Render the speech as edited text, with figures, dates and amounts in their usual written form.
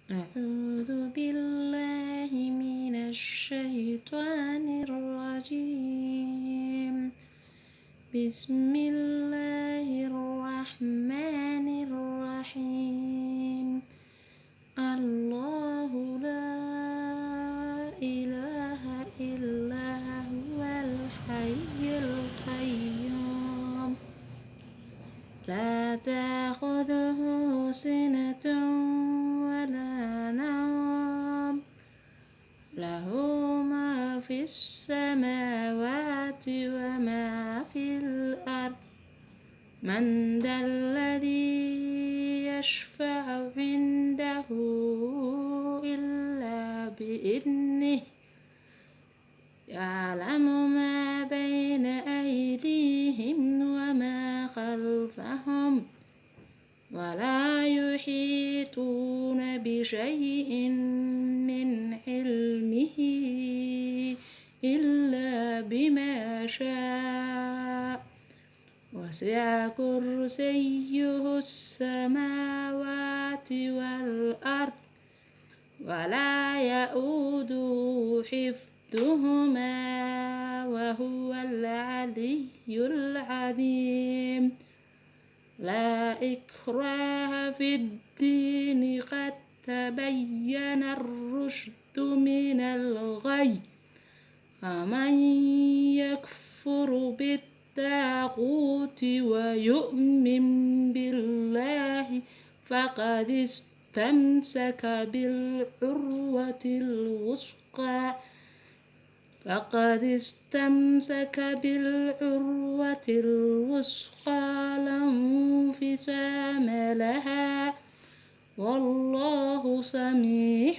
أعوذ بالله من الشيطان الرجيم. بسم الله الرحمن الرحيم. الله لا إله إلا هو الحي القيوم لا تأخذه سنة ولا نوم له ما في السماوات وما في الأرض من ذا الذي يشفع عنده إلا بإذنه يعلم ما بين أيديهم وما خلفهم ولا يحيطون بشيء من علمه إلا بما شاء وسع كرسيه السماوات والأرض ولا يؤوده حفظهما وهو العلي العظيم. لا إكراه في الدين قد تبين الرشد من الغي فمن يكفر بالطاغوت ويؤمن بالله فقد استمسك بالعروة الوثقى لا انفصام لها والله سميع